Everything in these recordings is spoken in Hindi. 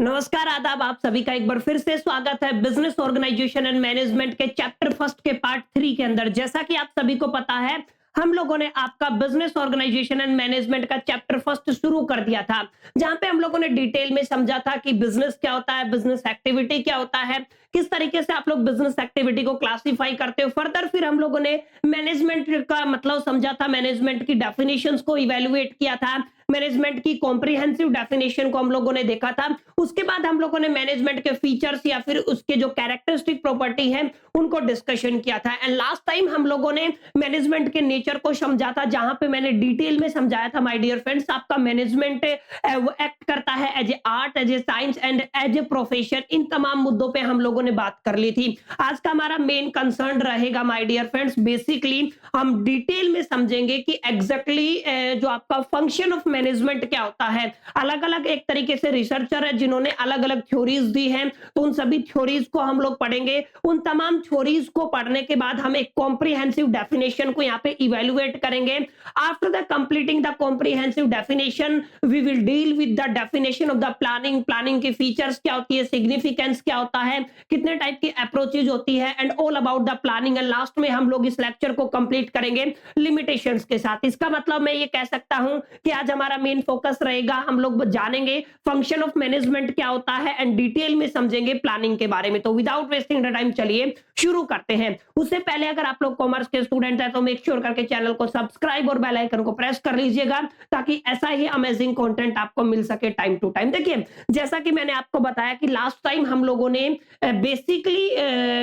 नमस्कार, आदाब। आप सभी का एक बार फिर से स्वागत है बिजनेस ऑर्गेनाइजेशन एंड मैनेजमेंट के चैप्टर फर्स्ट के पार्ट 3 के अंदर। जैसा कि आप सभी को पता है, हम लोगों ने आपका बिजनेस ऑर्गेनाइजेशन एंड मैनेजमेंट का चैप्टर फर्स्ट शुरू कर दिया था, जहां पे हम लोगों ने डिटेल में समझा था कि बिजनेस क्या होता है, बिजनेस एक्टिविटी क्या होता है, किस तरीके से आप लोग बिजनेस एक्टिविटी को क्लासिफाई करते हो। फर्दर फिर हम लोगों ने मैनेजमेंट का मतलब समझा था, मैनेजमेंट की डेफिनेशंस को इवेल्युएट किया था, मैनेजमेंट की कॉम्प्रिहेंसिव डेफिनेशन को हम लोगों ने देखा था। उसके बाद हम लोगों ने मैनेजमेंट के फीचर्स या फिर उसके जो कैरेक्टरिस्टिक प्रॉपर्टी है उनको डिस्कशन किया था। एंड लास्ट टाइम हम लोगों ने मैनेजमेंट के नेचर को समझा था, जहां पे मैंने डिटेल में समझाया था माय डियर फ्रेंड्स, आपका मैनेजमेंट एक्ट करता है as a art, as a science and as a profession. इन तमाम मुद्दों पे हम लोगों ने बात कर ली थी। आज का हमारा मेन कंसर्न रहेगा माय डियर फ्रेंड्स, बेसिकली हम डिटेल में समझेंगे कि एग्जैक्टली जो आपका फंक्शन ऑफ मैनेजमेंट क्या होता है। अलग अलग एक तरीके से रिसर्चर है जिन्होंने अलग अलग थ्योरीज दी हैं, तो उन सभी थ्योरीज को हम लोग पढ़ेंगे। उन तमाम थ्योरीज को पढ़ने के बाद हम एक कॉम्प्रिहेंसिव डेफिनेशन को यहाँ पे इवेल्युएट करेंगे। After the completing the comprehensive definition we will deal with the definition of the planning. Planning की फीचर्स क्या होती है, सिग्निफिकेंस क्या होता है, कितने टाइप की अप्रोचेज होती है, and all about the planning. And last में हम लोग इस लेक्चर को कंप्लीट करेंगे लिमिटेशंस के साथ। इसका मतलब मैं ये कह सकता हूं कि आज हमारा मेन फोकस रहेगा, हम लोग जानेंगे फंक्शन ऑफ मैनेजमेंट क्या होता है एंड डिटेल में समझेंगे प्लानिंग के बारे में। तो विदाउट वेस्टिंग द टाइम चलिए शुरू करते हैं। उससे पहले अगर आप लोग कॉमर्स के स्टूडेंट हैं तो मेक श्योर करके चैनल को सब्सक्राइब और बेल आइकन को प्रेस कर लीजिएगा, ताकि ऐसा ही अमेजिंग कंटेंट आपको मिल सके टाइम टू टाइम। देखिए, जैसा कि मैंने आपको बताया कि लास्ट टाइम हम लोगों ने बेसिकली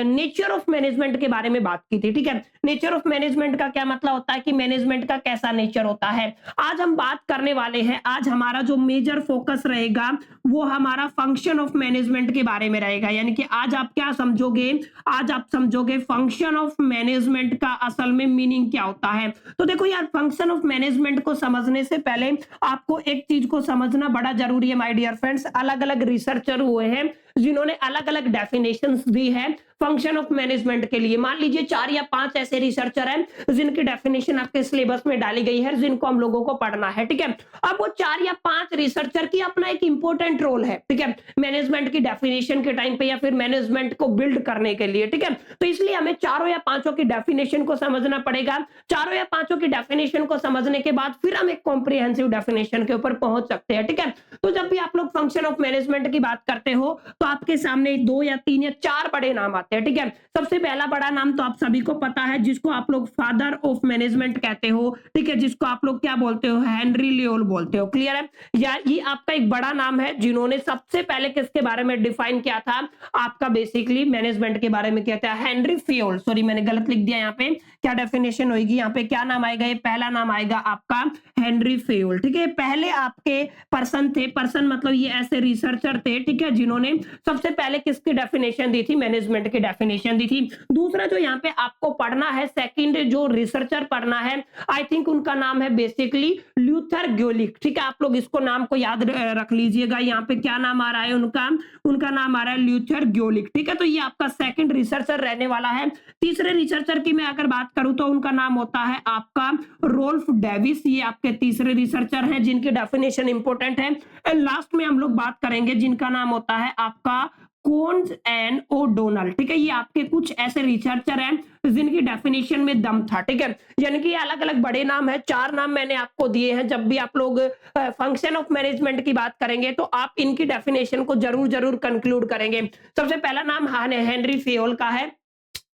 नेचर ऑफ मैनेजमेंट के बारे में बात की थी। ठीक है, नेचर ऑफ मैनेजमेंट का क्या मतलब होता है कि मैनेजमेंट का कैसा नेचर होता है। आज हम बात करने वाले हैं, आज हमारा जो मेजर फोकस रहेगा वो हमारा फंक्शन ऑफ मैनेजमेंट के बारे में रहेगा। यानी कि आज आप क्या समझोगे, आज आप समझोगे फंक्शन ऑफ मैनेजमेंट का असल में मीनिंग क्या होता है। तो देखो यार, फंक्शन ऑफ मैनेजमेंट को समझने से पहले आपको एक चीज को समझना बड़ा जरूरी है माय डियर फ्रेंड्स। अलग अलग रिसर्चर हुए हैं जिन्होंने अलग अलग डेफिनेशंस दी है फंक्शन ऑफ मैनेजमेंट के लिए। मान लीजिए 4 या 5 ऐसे रिसर्चर हैं जिनकी डेफिनेशन आपके सिलेबस में डाली गई है, जिनको हम लोगों को पढ़ना है। ठीक है, अब वो 4 या 5 रिसर्चर की अपना एक इंपॉर्टेंट रोल है। ठीक है, मैनेजमेंट की डेफिनेशन के टाइम पे या फिर मैनेजमेंट को बिल्ड करने के लिए। ठीक है, तो इसलिए हमें चारों या पांचों की डेफिनेशन को समझना पड़ेगा। चारों या पांचों की डेफिनेशन को समझने के बाद फिर हम एक कॉम्प्रिहेंसिव डेफिनेशन के ऊपर पहुंच सकते हैं। ठीक है, तो जब भी आप लोग फंक्शन ऑफ मैनेजमेंट की बात करते हो तो आपके सामने 2 या 3 या 4 बड़े नाम आते हैं। ठीक है, सबसे पहला बड़ा नाम तो आप सभी को पता है, जिसको आप लोग फादर ऑफ मैनेजमेंट कहते हो। ठीक है, जिसको आप लोग क्या बोलते हो, हेनरी लियोल बोलते हो। क्लियर है, या ये आपका एक बड़ा नाम है जिन्होंने सबसे पहले किसके बारे में डिफाइन किया था, आपका बेसिकली मैनेजमेंट के बारे में किया था, हेनरी फियोल। सॉरी, मैंने गलत लिख दिया, यहाँ पे क्या डेफिनेशन होगी, यहाँ पे क्या नाम आएगा, ये पहला नाम आएगा आपका हेनरी फियोल। ठीक है, पहले आपके पर्सन थे, पर्सन मतलब ये ऐसे रिसर्चर थे, ठीक है, जिन्होंने सबसे पहले किसकी डेफिनेशन दी थी, मैनेजमेंट की डेफिनेशन दी थी। दूसरा जो यहाँ पे आपको पढ़ना है, सेकंड जो रिसर्चर पढ़ना है, आई थिंक उनका नाम है बेसिकली ल्यूथर ग्योलिक। ठीक है, आप लोग इसको नाम को याद रख लीजिएगा। यहाँ पे क्या नाम आ रहा है उनका, उनका नाम आ रहा है ल्यूथर ग्योलिक। ठीक है, तो ये आपका सेकंड रिसर्चर रहने वाला है। तीसरे रिसर्चर की मैं अगर बात करूं तो उनका नाम होता है आपका रोल्फ डेविस। ये आपके तीसरे रिसर्चर हैं जिनकी डेफिनेशन इंपॉर्टेंट है। एंड लास्ट में हम लोग बात करेंगे जिनका नाम होता है आपका कोन्स एंड ओडोनल। ठीक है, ये आपके कुछ ऐसे रिसर्चर हैं जिनकी डेफिनेशन में दम था। ठीक है, यानी कि अलग अलग बड़े नाम है, 4 नाम मैंने आपको दिए हैं। जब भी आप लोग फंक्शन ऑफ मैनेजमेंट की बात करेंगे तो आप इनकी डेफिनेशन को जरूर जरूर कंक्लूड करेंगे। सबसे पहला नाम हेनरी फियोल का है,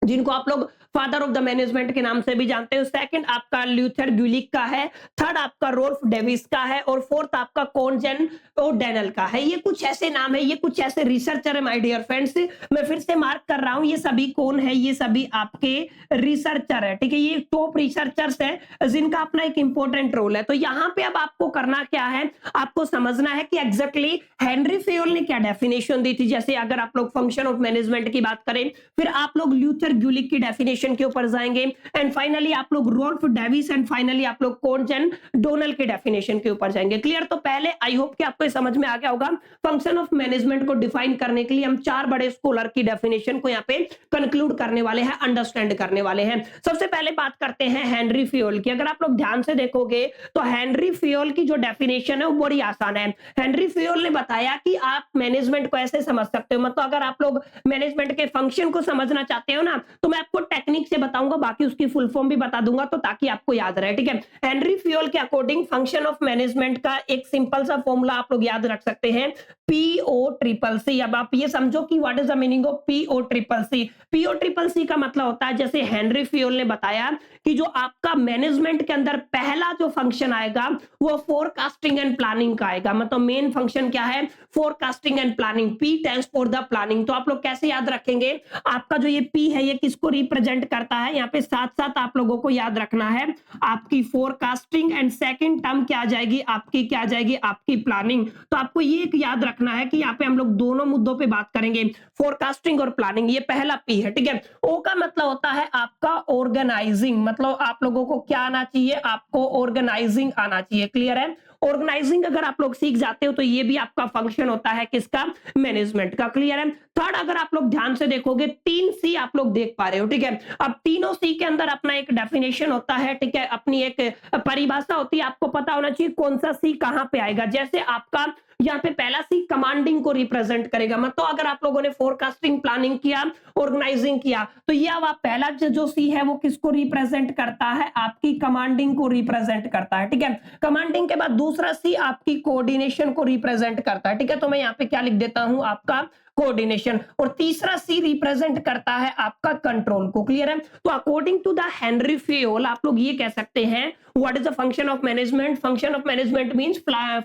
जिनको आप लोग फादर ऑफ द मैनेजमेंट के नाम से भी जानते हो। सेकंड आपका ल्यूथर ग्यूलिक का है, थर्ड आपका रोल्फ डेविस का है, और फोर्थ आपका कोनजेन ओडेनल का है। ये कुछ ऐसे नाम है, ये कुछ ऐसे रिसर्चर है माय डियर फ्रेंड्स। मैं फिर से मार्क कर रहा हूं, ये सभी कौन है, ये सभी आपके रिसर्चर है। ठीक है, ये टॉप रिसर्चर्स है जिनका अपना एक इंपॉर्टेंट रोल है। तो यहाँ पे अब आपको करना क्या है, आपको समझना है कि एग्जैक्टली हेनरी फियोल ने क्या डेफिनेशन दी थी। जैसे अगर आप लोग फंक्शन ऑफ मैनेजमेंट की बात करें, फिर आप लोग ल्यूथर ग्यूलिक की डेफिनेशन डेफिनेशन के ऊपर जाएंगे, एंड फाइनली आप लोग रोल्फ डेविस एंड फाइनली आप लोग कोन्स एंड डोनल के डेफिनेशन के ऊपर जाएंगे। क्लियर? तो पहले आई होप कि आपको समझ में आ गया होगा, फंक्शन ऑफ मैनेजमेंट को डिफाइन करने के लिए हम चार बड़े स्कॉलर की डेफिनेशन को यहाँ पे कंक्लूड करने वाले हैं, अंडरस्टैंड करने वाले हैं। सबसे पहले बात करते हैं हेनरी फियोल की। अगर आप लोग ध्यान से देखोगे तो हेनरी फियोल की जो डेफिनेशन है वो बड़ी आसान है। हेनरी फियोल ने बताया कि आप मैनेजमेंट को ऐसे समझ सकते हो, मतलब अगर आप लोग मैनेजमेंट के फंक्शन को समझना चाहते हो ना, तो मैं आपको टेक्निक से बताऊंगा, बाकी उसकी फुल फॉर्म भी बता दूंगा, तो ताकि आपको याद रहे। ठीक है? हेनरी फियोल के अकॉर्डिंग फंक्शन ऑफ मैनेजमेंट का एक सिंपल सा फॉर्मूला आप लोग याद रख सकते हैं, PO CCC। अब आप ये समझो कि what is the meaning of PO CCC। PO CCC का मतलब होता है, जैसे हेनरी फियोल ने बताया कि जो आपका मैनेजमेंट के अंदर पहला जो फंक्शन आएगा वो फोरकास्टिंग एंड प्लानिंग का आएगा। मतलब मेन फंक्शन क्या है? Forecasting and planning. P stands for the planning. तो आप लोग कैसे याद रखेंगे? आपका जो ये P है ये किसको रिप्रेजेंट करता है? यहाँ पे साथ साथ आप लोगों को याद रखना है आपकी फोरकास्टिंग, एंड सेकंड टर्म क्या आ जाएगी? आपकी क्या आ जाएगी? आपकी प्लानिंग। तो आपको ये एक याद रखना है कि यहाँ पे हम लोग दोनों मुद्दों पे बात करेंगे, फोरकास्टिंग और प्लानिंग। ये पहला P है। ठीक है? O का मतलब होता है आपका ऑर्गेनाइजिंग। मतलब आप लोगों को क्या आना चाहिए? आपको ऑर्गेनाइजिंग आना चाहिए। क्लियर है? ऑर्गेनाइजिंग अगर आप लोग सीख जाते हो तो ये भी आपका फंक्शन होता है किसका? मैनेजमेंट का। क्लियर है? थर्ड, अगर आप लोग ध्यान से देखोगे 3C आप लोग देख पा रहे हो। ठीक है? अब तीनों C के अंदर अपना एक डेफिनेशन होता है। ठीक है? अपनी एक परिभाषा होती है। आपको पता होना चाहिए कौन सा C कहां पे आएगा। जैसे आपका यहाँ पे पहला C कमांडिंग को रिप्रेजेंट करेगा। मतलब अगर आप लोगों ने फोरकास्टिंग, प्लानिंग किया, ऑर्गेनाइजिंग किया, तो ये अब आप पहला जो C है वो किसको रिप्रेजेंट करता है? आपकी कमांडिंग को रिप्रेजेंट करता है। ठीक है? कमांडिंग के बाद दूसरा C आपकी कोऑर्डिनेशन को रिप्रेजेंट करता है। ठीक है? तो मैं यहाँ पे क्या लिख देता हूं? आपका कोऑर्डिनेशन। और तीसरा C रिप्रेजेंट करता है आपका कंट्रोल को। क्लियर है? तो according to the Henry Fayol आप लोग ये कह सकते हैं what is the function of management? Function of management means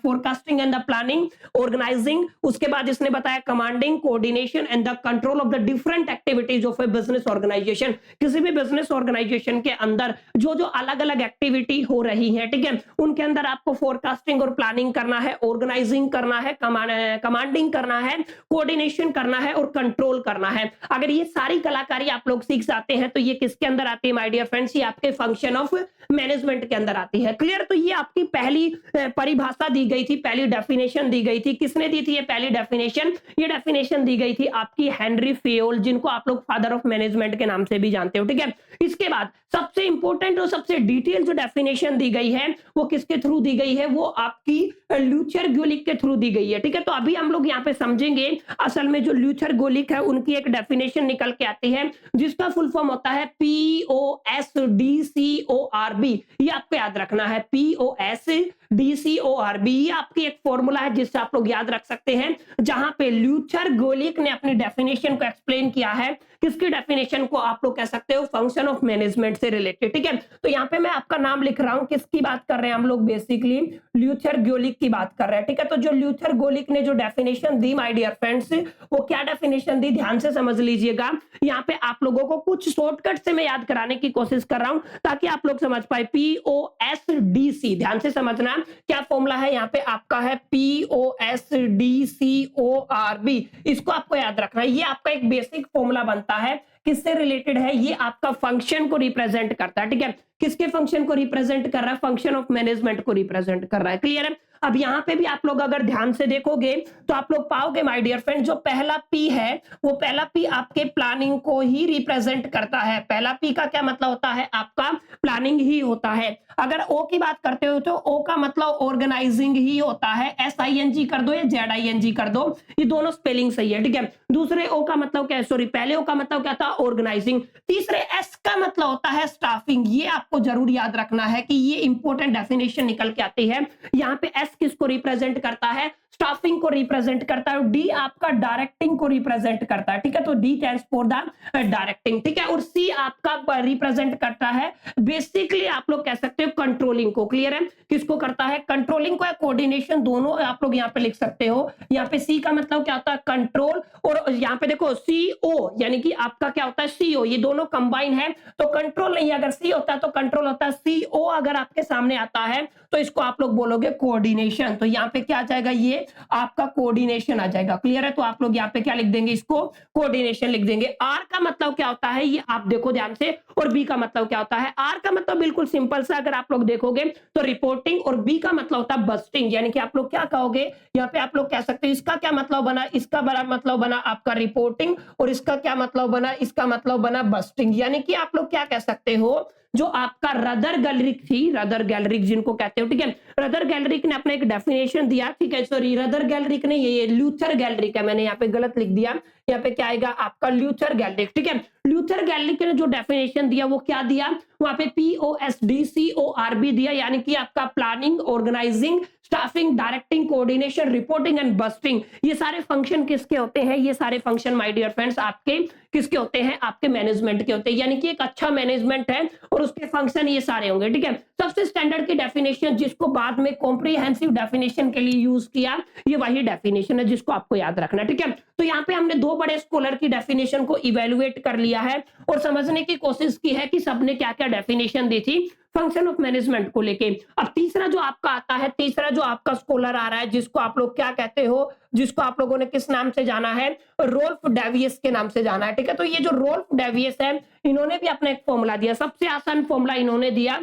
forecasting and the planning, organising, उसके बाद इसने बताया commanding, coordination and the control of the different activities of a business organisation. किसी भी बिजनेस ऑर्गेनाइजेशन के अंदर जो जो अलग अलग एक्टिविटी हो रही है, ठीक है, उनके अंदर आपको फोरकास्टिंग और प्लानिंग करना है, ऑर्गेनाइजिंग करना है, कमांडिंग करना है, कोऑर्डिनेशन करना है और कंट्रोल करना है। अगर ये सारी कलाकारी आप लोग सीख जाते हैं तो ये किसके अंदर आती है माय डियर फ्रेंड्स? ये आपके फंक्शन ऑफ मैनेजमेंट के अंदर आती है। क्लियर? तो ये आपकी पहली परिभाषा दी गई थी, पहली डेफिनेशन दी गई थी। किसने दी थी ये पहली डेफिनेशन? ये डेफिनेशन दी गई थी आपकी हेनरी फियोल, जिनको आप लोग फादर ऑफ मैनेजमेंट के नाम से भी जानते हो। ठीक है? इसके बाद सबसे इंपॉर्टेंट और सबसे डिटेल जो डेफिनेशन दी गई है वो किसके थ्रू दी गई है? वो आपकी ल्यूथर गोलिक के थ्रू दी गई है। ठीक है? तो अभी हम लोग यहाँ पे समझेंगे असल में जो ल्यूथर गोलिक है उनकी एक डेफिनेशन निकल के आती है जिसका फुल फॉर्म होता है POSDCORB। ये आपको याद रखना है, POSDCORB। ये आपकी एक फॉर्मूला है जिससे आप लोग याद रख सकते हैं, जहां पे ल्यूथर गोलिक ने अपनी डेफिनेशन को एक्सप्लेन किया है। किसकी डेफिनेशन को? आप लोग कह सकते हो फंक्शन ऑफ मैनेजमेंट से रिलेटेड। ठीक है? तो यहाँ पे मैं आपका नाम लिख रहा हूं, किसकी बात कर रहे हैं हम लोग? बेसिकली ल्यूथर गोलिक की बात कर रहे हैं। ठीक है? तो जो ल्यूथर गोलिक ने जो डेफिनेशन दी माय डियर फ्रेंड्स, वो क्या डेफिनेशन दी? ध्यान से समझ लीजिएगा। यहाँ पे आप लोगों को कुछ शॉर्टकट से मैं याद कराने की कोशिश कर रहा हूं ताकि आप लोग समझ पाए। POSDC, ध्यान से समझना क्या फॉर्मूला है यहाँ पे आपका है, POSDCORB। इसको आपको याद रखना है। ये आपका एक बेसिक फॉर्मूला बनता है। किससे रिलेटेड है? ये आपका फंक्शन को रिप्रेजेंट करता है। ठीक है? किसके फंक्शन को रिप्रेजेंट कर रहा है? फंक्शन ऑफ मैनेजमेंट को रिप्रेजेंट कर रहा है। क्लियर है? अब यहाँ पे भी आप लोग अगर ध्यान से देखोगे तो आप लोग पाओगे माय डियर फ्रेंड, जो पहला P है वो पहला P आपके प्लानिंग को ही रिप्रेजेंट करता है। पहला P का क्या मतलब होता है? आपका प्लानिंग ही होता है। अगर O की बात करते हो तो O का मतलब ऑर्गेनाइजिंग ही होता है। SING कर दो या ZING कर दो, ये दोनों स्पेलिंग सही है। ठीक है? दूसरे O का मतलब क्या है? सॉरी, पहले O का मतलब क्या था? ऑर्गेनाइजिंग। तीसरे S का मतलब होता है स्टाफिंग। ये आपको जरूर याद रखना है कि ये इंपॉर्टेंट डेफिनेशन निकल के आती है। यहाँ पे S किसको रिप्रेजेंट करता है? स्टाफिंग को रिप्रेजेंट करता है। डी आपका डायरेक्टिंग को रिप्रेजेंट करता है। ठीक है? तो D stands for the directing. ठीक है? और सी आपका रिप्रेजेंट करता है बेसिकली आप लोग कह सकते हो कंट्रोलिंग को। क्लियर है? किसको करता है? कंट्रोलिंग को या कोऑर्डिनेशन, दोनों आप लोग यहाँ पे लिख सकते हो। यहाँ पे सी का मतलब क्या होता है? कंट्रोल। और यहाँ पे देखो CO यानी कि आपका क्या होता है? CO। ये दोनों कंबाइन है तो कंट्रोल नहीं, अगर सी होता है तो कंट्रोल होता है। CO अगर आपके सामने आता है तो इसको आप लोग बोलोगे कोऑर्डिनेशन। तो यहाँ पे क्या आ जाएगा, ये आपका कोऑर्डिनेशन आ जाएगा। क्लियर है? तो आप लोग यहाँ पे क्या लिख देंगे, इसको कोऑर्डिनेशन लिख देंगे। आर का मतलब क्या होता है, ये आप देखो ध्यान से, और बी का मतलब क्या होता है। आर का मतलब बिल्कुल सिंपल सा अगर आप लोग देखोगे तो रिपोर्टिंग, और बी का मतलब होता है बस्टिंग। यानी कि आप लोग क्या कहोगे, यहाँ पे आप लोग कह सकते हैं इसका क्या मतलब बना, इसका बड़ा मतलब बना आपका रिपोर्टिंग, और इसका क्या मतलब बना, इसका मतलब बना बस्टिंग। यानी कि आप लोग क्या कह सकते हो, जो आपका रदर गैलरिक थी, रदर गैलरिक जिनको कहते हो, ठीक है, रदर गैलरिक ने अपना एक डेफिनेशन दिया, ठीक है, सॉरी रदर गैलरिक ने, ये ल्यूथर गैलरिक है, मैंने यहाँ पे गलत लिख दिया, यहाँ पे क्या आएगा आपका ल्यूथर गैलरिक, ठीक है। ल्यूथर गैलरिक ने जो डेफिनेशन दिया वो क्या दिया, वहां पे POSDCORB दिया, यानी कि आपका planning, organising, staffing, directing, coordination, reporting and budgeting. ये सारे फंक्शन किसके होते हैं, ये सारे फंक्शन माय डियर फ्रेंड्स आपके किसके होते हैं, आपके मैनेजमेंट के होते हैं। यानी कि एक अच्छा मैनेजमेंट है और उसके फंक्शन ये सारे होंगे, ठीक है। सबसे स्टैंडर्ड की डेफिनेशन जिसको बाद में कॉम्प्रिहेंसिव डेफिनेशन के लिए यूज किया, ये वही डेफिनेशन है जिसको आपको याद रखना, ठीक है। तो यहाँ पे हमने दो बड़े स्कॉलर की डेफिनेशन को इवेलुएट कर लिया है और समझने की कोशिश की है कि सबने क्या क्या डेफिनेशन दी थी फंक्शन ऑफ मैनेजमेंट को लेके। अब तीसरा जो आपका आता है, तीसरा जो आपका स्कॉलर आ रहा है, जिसको आप लोग क्या कहते हो, जिसको आप लोगों ने किस नाम से जाना है, रोल्फ डेवियस के नाम से जाना है, ठीक है। तो ये जो रोल्फ डेवियस है, इन्होंने भी अपना एक फॉर्मूला दिया, सबसे आसान फॉर्मूला इन्होंने दिया,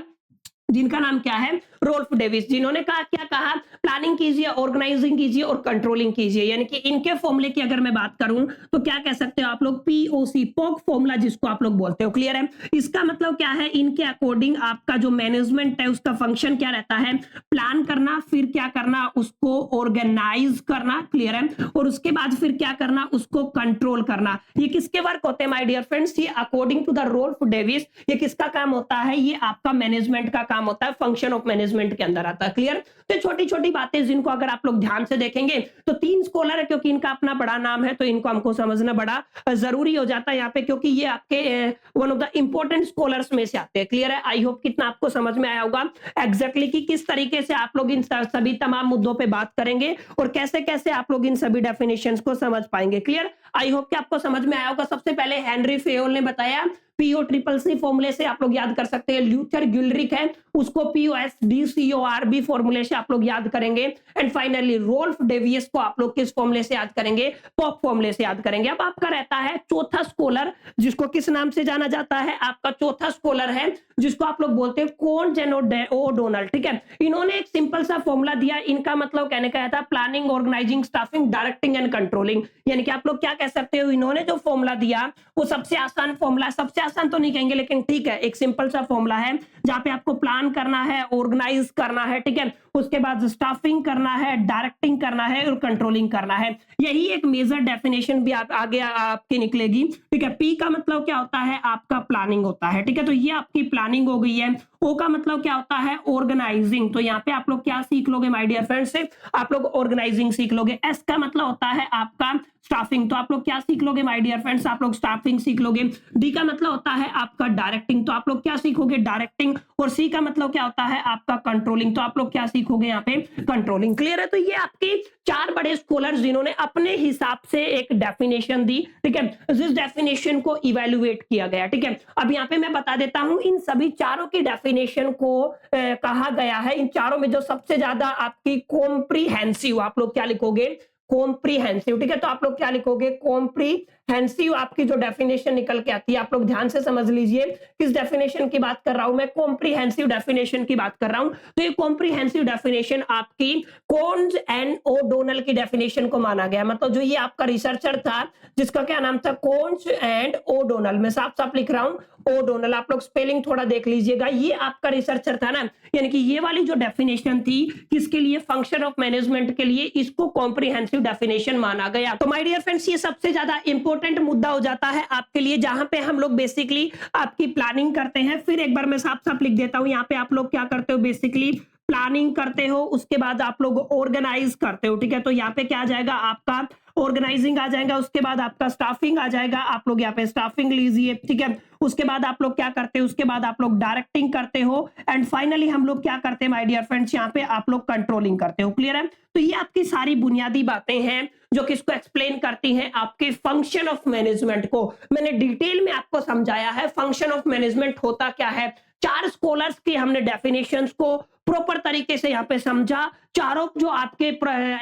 जिनका नाम क्या है, रोल्फ डेविस, जिन्होंने कहा क्या कहा, प्लानिंग कीजिए, ऑर्गेनाइजिंग कीजिए और कंट्रोलिंग कीजिए। यानी कि इनके फॉर्मूले की अगर मैं बात करूं तो क्या कह सकते हो आप लोग, POC, पोक फॉर्मूला जिसको आप लोग बोलते हो। क्लियर है? इसका मतलब क्या है, इनके अकॉर्डिंग आपका जो मैनेजमेंट है उसका फंक्शन क्या रहता है, प्लान करना, फिर क्या करना, उसको ऑर्गेनाइज करना, क्लियर है, और उसके बाद फिर क्या करना, उसको कंट्रोल करना। ये किसके वर्क होते हैं माय डियर फ्रेंड्स, ये according to the Ralph Davis ये किसका काम होता है, ये आपका मैनेजमेंट का काम होता है, फंक्शन ऑफ मैनेजमेंट के अंदर आता है। क्लियर? तो छोटी छोटी बातें जिनको अगर आप लोग ध्यान से देखेंगे तो तीन स्कॉलर है, क्योंकि इनका अपना बड़ा नाम है तो इनको हमको समझना बड़ा जरूरी हो जाता है यहाँ पे, क्योंकि ये आपके one of the important scholars में से आते हैं। क्लियर है? आई होप कितना आपको समझ में आया होगा एग्जैक्टली कि किस तरीके से आप लोग इन सभी तमाम मुद्दों पे बात करेंगे और कैसे कैसे आप लोग इन सभी डेफिनेशंस को समझ पाएंगे। क्लियर? आई होप कि आपको समझ में आया होगा। सबसे पहले हेनरी फेयोल ने बताया, PO-CCC फॉर्मूले से आप लोग याद कर सकते हैं। ल्यूथर गैलरिक है, उसको POSDCORB फॉर्मूले से आप लोग याद करेंगे। एंड फाइनली रोल्फ डेवियस को आप लोग किस फॉर्मूले से याद करेंगे, पोक फॉर्मूले से याद करेंगे। अब आपका रहता है चौथा स्कॉलर, जिसको किस नाम से जाना जाता है, आपका चौथा स्कॉलर है जिसको आप लोग बोलते हैं कोन्ज एंड ओडोनल, ठीक है। इन्होंने एक सिंपल सा फॉर्मूला दिया, इनका मतलब कहने का था planning, organising, staffing, directing and controlling. यानी कि आप लोग क्या कह सकते हो, इन्होंने जो फॉर्मूला दिया वो सबसे आसान फॉर्मूला, सबसे आसान तो नहीं कहेंगे लेकिन ठीक है, एक सिंपल सा फॉर्मूला है जहां पे आपको प्लान करना है, ऑर्गेनाइज करना है, ठीक है, उसके बाद स्टाफिंग करना है, डायरेक्टिंग करना है और कंट्रोलिंग करना है। यही एक मेजर डेफिनेशन भी आप आगे आपकी निकलेगी, ठीक है। पी का मतलब क्या होता है, आपका प्लानिंग होता है, ठीक है, तो ये आपकी प्लानिंग हो गई है। ओ का मतलब क्या होता है, ऑर्गेनाइजिंग, तो यहाँ पे आप लोग क्या सीख लोगे माय डियर फ्रेंड्स, से आप लोग ऑर्गेनाइजिंग सीख लोगे। एस का मतलब होता है आपका स्टाफिंग, तो आप लोग क्या सीख लोगे माय डियर फ्रेंड्स, आप लोग स्टाफिंग सीख लोगे। डी का मतलब होता है आपका डायरेक्टिंग, तो आप लोग क्या सीखोगे, डायरेक्टिंग। और सी का मतलब क्या होता है, आपका कंट्रोलिंग, तो आप लोग क्या सीखोगे यहाँ पे, कंट्रोलिंग। क्लियर है? तो ये आपके चार बड़े स्कॉलर्स जिन्होंने अपने हिसाब से एक डेफिनेशन दी, ठीक है, जिस डेफिनेशन को इवेलुएट किया गया, ठीक है। अब यहाँ पे मैं बता देता हूं, इन सभी चारों की डेफिनेशन को कहा गया है, इन चारों में जो सबसे ज्यादा आपकी कॉम्प्रिहेंसिव, आप लोग क्या लिखोगे, कॉम्प्रिहेंसिव, ठीक है। तो आप लोग क्या लिखोगे, कॉम्प्रिहेंसिव, आपकी जो डेफिनेशन निकल के आती है, आप लोग ध्यान से समझ लीजिए किस डेफिनेशन की बात कर रहा हूं मैं, कॉम्प्रिहेंसिव डेफिनेशन की बात कर रहा हूं। तो ये कॉम्प्रिहेंसिव डेफिनेशन आपकी कोन्ज एंड ओडोनल की डेफिनेशन को माना गया। मतलब जो ये आपका रिसर्चर था जिसका क्या नाम था, कोन्ज एंड ओडोनल, मैं साफ साफ लिख रहा हूं ओडोनल, आप लोग स्पेलिंग थोड़ा देख लीजिएगा, ये आपका रिसर्चर था ना। यानी कि ये वाली जो डेफिनेशन थी किसके लिए, फंक्शन ऑफ मैनेजमेंट के लिए, इसको कॉम्प्रिहेंसिव डेफिनेशन माना गया। तो माय डियर फ्रेंड्स, ये सबसे ज्यादा इंपॉर्टेंट मुद्दा हो जाता है आपके लिए, जहां पे हम लोग बेसिकली आपकी प्लानिंग करते हैं। फिर एक बार मैं साफ साफ लिख देता हूं, यहाँ पे आप लोग क्या करते हो, बेसिकली प्लानिंग करते हो, उसके बाद आप लोग ऑर्गेनाइज करते हो, ठीक है। तो यहाँ पे क्या आ जाएगा, आपका ऑर्गेनाइजिंग आ जाएगा, उसके बाद आपका स्टाफिंग आ जाएगा, आप लोग यहाँ पे स्टाफिंग लीजिए, ठीक है। उसके बाद आप लोग क्या करते हो, उसके बाद आप लोग डायरेक्टिंग करते हो, एंड फाइनली हम लोग क्या करते हैं माय डियर फ्रेंड्स, यहाँ पे आप लोग कंट्रोलिंग करते हो। क्लियर है? तो ये आपकी सारी बुनियादी बातें हैं जो किसको एक्सप्लेन करती हैं, आपके फंक्शन ऑफ मैनेजमेंट को। मैंने डिटेल में आपको समझाया है फंक्शन ऑफ मैनेजमेंट होता क्या है। चार स्कॉलर्स की हमने डेफिनेशंस को प्रॉपर तरीके से यहाँ पे समझा। चारों जो आपके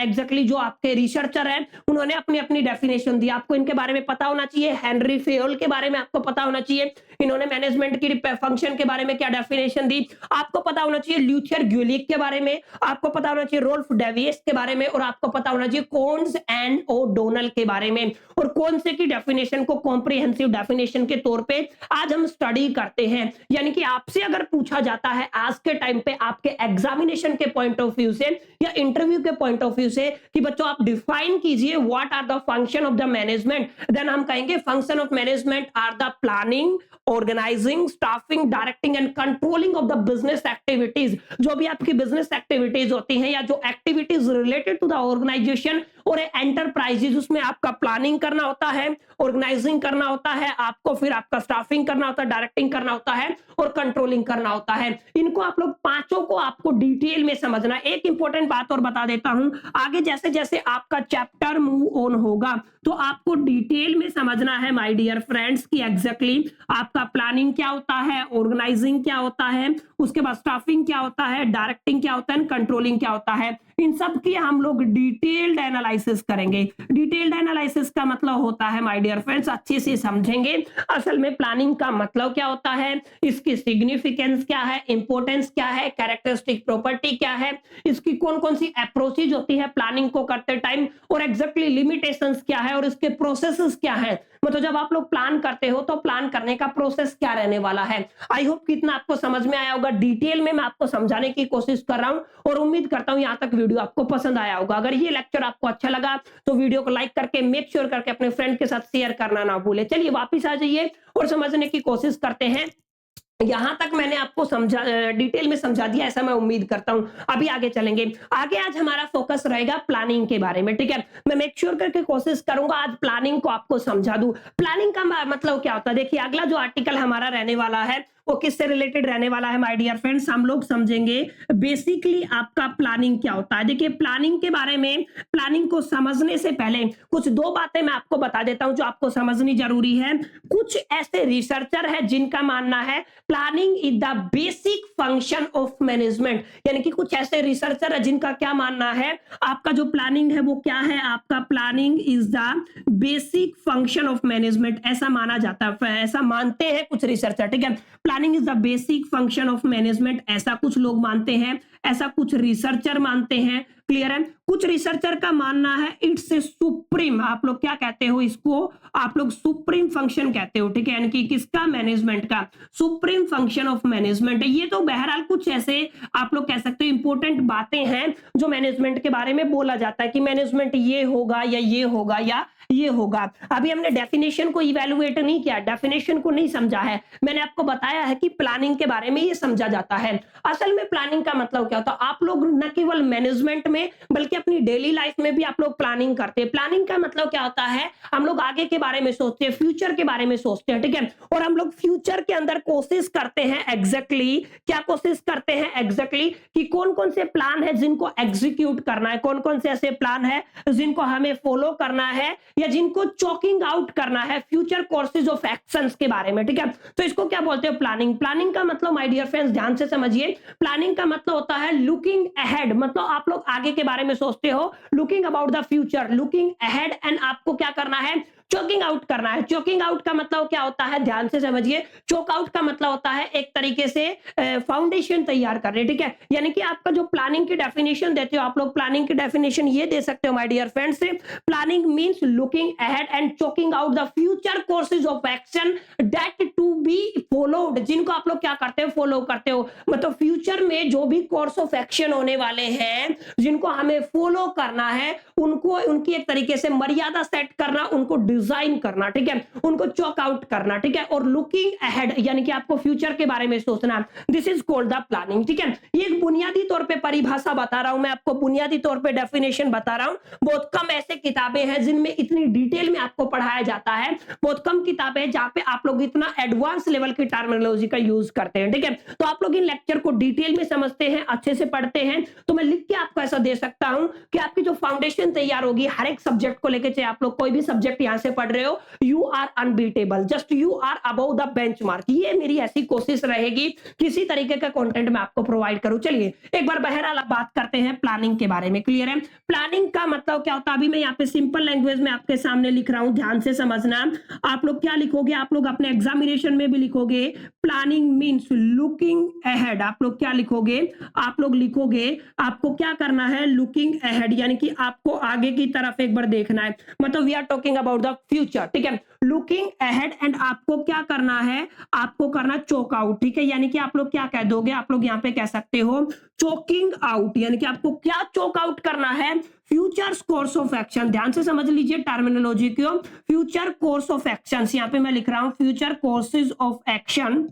एग्जैक्टली जो आपके रिसर्चर हैं उन्होंने अपनी अपनी डेफिनेशन दी। आपको इनके बारे में पता होना चाहिए, हेनरी फेयोल के बारे में आपको पता होना चाहिए, इन्होंने मैनेजमेंट की फंक्शन के बारे में क्या डेफिनेशन दी। आपको पता होना चाहिए ल्यूथियर ग्यूलिक के बारे में, आपको पता होना चाहिए रोल्फ डेविस के बारे में, और आपको पता होना चाहिए कोन्स एंड ओडोनल के बारे में। और कौन से की डेफिनेशन को कॉम्प्रिहेंसिव डेफिनेशन के तौर पे आज हम स्टडी करते हैं। यानी कि आपसे अगर पूछा जाता है आज के टाइम पे आपके एग्जामिनेशन के पॉइंट ऑफ व्यू से या इंटरव्यू के पॉइंट ऑफ व्यू से कि बच्चों आप डिफाइन कीजिए what are the function of the management, then हम कहेंगे function of management are the planning, organising, staffing, directing and controlling of the business activities. जो भी आपकी बिजनेस एक्टिविटीज होती हैं या जो activities related to the organisation और एंटरप्राइजेज, उसमें आपका प्लानिंग करना होता है, ऑर्गेनाइजिंग करना होता है, आपको फिर आपका स्टाफिंग करना होता है, डायरेक्टिंग करना होता है और कंट्रोलिंग करना होता है। इनको आप लोग पांचों को आपको डिटेल में समझना। एक इंपॉर्टेंट बात और बता देता हूं, आगे जैसे जैसे आपका चैप्टर मूव ऑन होगा तो आपको डिटेल में समझना है माय डियर फ्रेंड्स कि एग्जैक्टली आपका प्लानिंग क्या होता है, ऑर्गेनाइजिंग क्या होता है, उसके बाद स्टाफिंग क्या होता है, डायरेक्टिंग क्या होता है, कंट्रोलिंग क्या होता है। इन सब की हम लोग डिटेल्ड एनालिसिस करेंगे। डिटेल्ड एनालिसिस का मतलब होता है माय डियर फ्रेंड्स, अच्छे से समझेंगे असल में प्लानिंग का मतलब क्या होता है, इसकी सिग्निफिकेंस क्या है, इंपॉर्टेंस क्या है, कैरेक्टरिस्टिक प्रॉपर्टी क्या है, इसकी कौन कौन सी अप्रोचेज होती है प्लानिंग को करते टाइम, और एग्जैक्टली लिमिटेशंस क्या है और इसके प्रोसेसेस क्या है। मतलब जब आप लोग प्लान करते हो तो प्लान करने का प्रोसेस क्या रहने वाला है। आई होप कितना आपको समझ में आया होगा। डिटेल में मैं आपको समझाने की कोशिश कर रहा हूं और उम्मीद करता हूं यहां तक वीडियो आपको पसंद आया होगा। अगर ये लेक्चर आपको अच्छा लगा तो वीडियो को लाइक करके मेक श्योर करके अपने फ्रेंड के साथ शेयर करना ना भूले। चलिए वापिस आ जाइए और समझने की कोशिश करते हैं। यहां तक मैंने आपको समझा, डिटेल में समझा दिया ऐसा मैं उम्मीद करता हूं। अभी आगे चलेंगे। आगे आज हमारा फोकस रहेगा प्लानिंग के बारे में, ठीक है। मैं मेक श्योर करके कोशिश करूंगा आज प्लानिंग को आपको समझा दूं। प्लानिंग का मतलब क्या होता है, देखिए अगला जो आर्टिकल हमारा रहने वाला है वो किससे रिलेटेड रहने वाला है माय डियर फ्रेंड्स, हम लोग समझेंगे बेसिकली आपका प्लानिंग क्या होता है। देखिए प्लानिंग के बारे में, प्लानिंग को समझने से पहले कुछ दो बातें मैं आपको बता देता हूं जो आपको समझनी जरूरी है। कुछ ऐसे रिसर्चर है जिनका मानना है planning is the basic function of management, यानी कि कुछ ऐसे रिसर्चर है जिनका क्या मानना है, आपका जो प्लानिंग है वो क्या है, आपका planning is the basic function of management, ऐसा माना जाता है, ऐसा मानते हैं कुछ रिसर्चर, ठीक है। Planning is the basic function of management, ऐसा कुछ लोग मानते हैं, ऐसा कुछ रिसर्चर मानते हैं। क्लियर है। कुछ रिसर्चर का मानना है इट्स ए सुप्रीम, आप लोग क्या कहते हो इसको, आप लोग सुप्रीम फंक्शन कहते हो, ठीक है, यानी कि किसका, मैनेजमेंट का, सुप्रीम फंक्शन ऑफ मैनेजमेंट। ये तो बहरहाल कुछ ऐसे आप लोग कह सकते हो इंपॉर्टेंट बातें हैं जो मैनेजमेंट के बारे में बोला जाता है कि मैनेजमेंट ये होगा या ये होगा या ये होगा। अभी हमने डेफिनेशन को इवैल्यूएट नहीं किया, डेफिनेशन को नहीं समझा है, मैंने आपको बताया है कि प्लानिंग के बारे में ये समझा जाता है। असल में प्लानिंग का मतलब क्या होता है, आप लोग न केवल मैनेजमेंट में बल्कि अपनी डेली लाइफ में भी आप लोग प्लानिंग करते हैं। प्लानिंग का मतलब क्या होता है, हम लोग आगे के बारे में सोचते हैं, फ्यूचर के बारे में सोचते हैं, ठीक है, और हम लोग फ्यूचर के अंदर कोशिश करते हैं एग्जैक्टली क्या कोशिश करते हैं एग्जैक्टली कि कौन कौन से प्लान है जिनको एग्जीक्यूट करना है, कौन कौन से ऐसे प्लान है जिनको हमें फॉलो करना है या जिनको चॉकिंग आउट करना है, फ्यूचर कोर्सेज ऑफ एक्शंस के बारे में, ठीक है। तो इसको क्या बोलते हैं, प्लानिंग। प्लानिंग का मतलब माय डियर फ्रेंड्स ध्यान से समझिए, प्लानिंग का मतलब होता है लुकिंग अहेड, मतलब आप लोग आगे के बारे में सोचते हो, looking about the future, looking ahead, and आपको क्या करना है, चोकिंग आउट करना है। चोकिंग आउट का मतलब क्या होता है, ध्यान से समझिए, चोक आउट का मतलब होता है एक तरीके से फाउंडेशन तैयार करने, ठीक है, यानी कि आपका जो प्लानिंग की डेफिनेशन देते हो आप लोग, प्लानिंग की डेफिनेशन ये दे सकते हो my dear friends, planning means looking ahead and chalking out the future courses of action that to be followed, जिनको आप लोग क्या करते हो, फॉलो करते हो, मतलब फ्यूचर में जो भी कोर्स ऑफ एक्शन होने वाले हैं जिनको हमें फॉलो करना है, उनको उनकी एक तरीके से मर्यादा सेट करना, उनको डिजाइन करना, ठीक है, उनको चॉक आउट करना, ठीक है, और लुकिंग अहेड यानी कि आपको फ्यूचर के बारे में सोचना, this is called the planning, ठीक है। ये एक बुनियादी तौर पे परिभाषा बता रहा हूं मैं आपको, बुनियादी तौर पे डेफिनेशन बता रहा हूं। बहुत कम ऐसे किताबें हैं जिनमें इतनी डिटेल में आपको पढ़ाया जाता है, बहुत कम किताबें हैं जहां पे आप लोग इतना एडवांस लेवल की टर्मिनोलॉजी का यूज करते हैं, ठीक है। तो आप लोग इन लेक्चर को डिटेल में समझते हैं, अच्छे से पढ़ते हैं, तो मैं लिख के आपको ऐसा दे सकता हूं कि आपकी जो फाउंडेशन तैयार होगी हर एक सब्जेक्ट को लेकर, चाहे आप लोग कोई भी सब्जेक्ट यहां से कैसे पढ़ रहे हो, you are unbeatable, just you are above the benchmark. ये मेरी ऐसी कोशिश रहेगी किसी तरीके का कंटेंट मैं आपको प्रोवाइड करूं। चलिए एक बार बहरहाल बात करते हैं प्लानिंग के बारे में। क्लियर है? प्लानिंग का मतलब क्या होता है, अभी मैं यहाँ पे सिंपल लैंग्वेज में आपके सामने लिख रहा हूं, ध्यान से समझना। आप लोग क्या लिखोगे, आप लोग अपने एग्जामिनेशन में भी लिखोगे, प्लानिंग मीन्स लुकिंग अहेड। आप लोग क्या लिखोगे, आप लोग लिखोगे आपको क्या करना है, लुकिंग अहेड, यानी कि आपको आगे की तरफ एक बार देखना है, मतलब we are talking about the future. ठीक है, लुकिंग अहेड एंड आपको क्या करना है, आपको करना चोक आउट। ठीक है, यानी कि आप लोग क्या कह दोगे, आप लोग यहाँ पे कह सकते हो चोकिंग आउट, यानी कि आपको क्या चोक आउट करना है, फ्यूचर कोर्स ऑफ एक्शन। ध्यान से समझ लीजिए टर्मिनोलॉजी को, फ्यूचर कोर्स ऑफ एक्शन, यहाँ पे मैं लिख रहा हूं future courses of action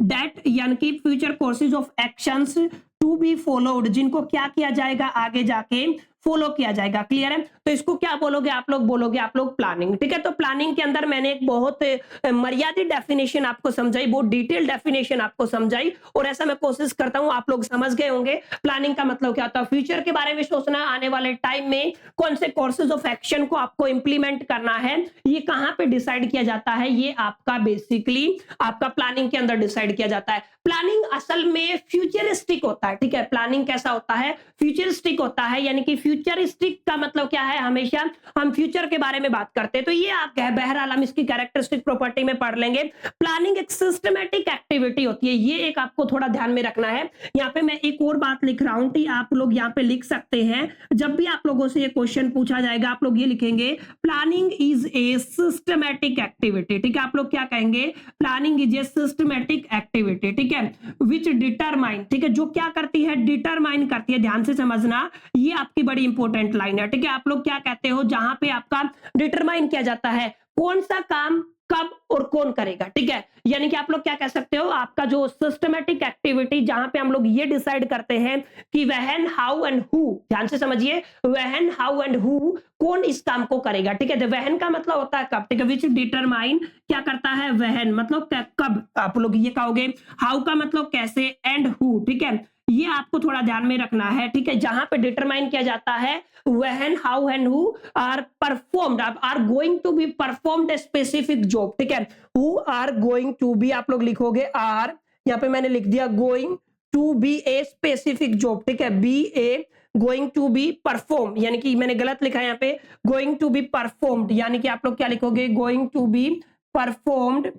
that, यानी कि future courses of actions to be followed, जिनको क्या किया जाएगा, आगे जाके फॉलो किया जाएगा। क्लियर है? तो इसको क्या बोलोगे, आप लोग बोलोगे आप लोग प्लानिंग। ठीक है, तो प्लानिंग के अंदर मैंने एक बहुत मर्यादित डेफिनेशन आपको समझाई, बहुत डिटेल डेफिनेशन आपको समझाई, और ऐसा मैं कोशिश करता हूं आप लोग समझ गए होंगे प्लानिंग का मतलब क्या होता है। फ्यूचर के बारे में सोचना, आने वाले टाइम में कौन से कोर्सेज ऑफ एक्शन को आपको इंप्लीमेंट करना है, ये कहां पे डिसाइड किया जाता है, ये आपका बेसिकली आपका प्लानिंग के अंदर डिसाइड किया जाता है। प्लानिंग असल में फ्यूचरिस्टिक होता है। ठीक है, प्लानिंग कैसा होता है, फ्यूचरिस्टिक होता है, यानी कि फ्यूचरिस्टिक का मतलब क्या है, हमेशा हम फ्यूचर के बारे में बात करते हैं। तो ये आप बहरहाल हम इसकी कैरेक्टरिस्टिक प्रॉपर्टी में पढ़ लेंगे। प्लानिंग एक सिस्टमैटिक एक्टिविटी होती है, ये एक आपको थोड़ा ध्यान में रखना है। यहाँ पे मैं एक और बात लिख रहा हूं कि आप लोग यहाँ पे लिख सकते हैं, जब भी आप लोगों से ये क्वेश्चन पूछा जाएगा आप लोग ये लिखेंगे, planning is a systematic activity. ठीक है, आप लोग क्या कहेंगे, planning is a systematic activity. ठीक है, विच डिटरमाइन, ठीक है, जो क्या करती है, डिटरमाइन करती है। ध्यान से समझना, ये आपकी बड़ी इंपॉर्टेंट लाइन है। ठीक है, आप लोग क्या कहते हो, जहां पे आपका डिटरमाइन किया जाता है कौन सा काम कब और कौन करेगा। ठीक है, यानी कि आप लोग क्या कह सकते हो, आपका जो सिस्टमैटिक एक्टिविटी, जहां पे हम लोग ये डिसाइड करते हैं कि व्हेन, हाउ एंड हु, ध्यान से समझिए, व्हेन, हाउ एंड हु, कौन इस काम को करेगा। ठीक है, तो व्हेन का मतलब होता है कब। ठीक है, विच डिटरमाइन क्या करता है, व्हेन मतलब कब, आप लोग ये कहोगे, हाउ का मतलब कैसे, एंड हु। ठीक है, ये आपको थोड़ा ध्यान में रखना है। ठीक है, जहां पे डिटरमाइन किया जाता है when, how and who are performed, are going to be performed a specific job। ठीक है, who are going to be, आप लोग लिखोगे are, यहाँ पे मैंने लिख दिया going to be a specific job। ठीक है, be a going to be performed, यानी कि मैंने गलत लिखा है यहाँ पे, going to be performed, यानी कि आप लोग क्या लिखोगे, going to be performed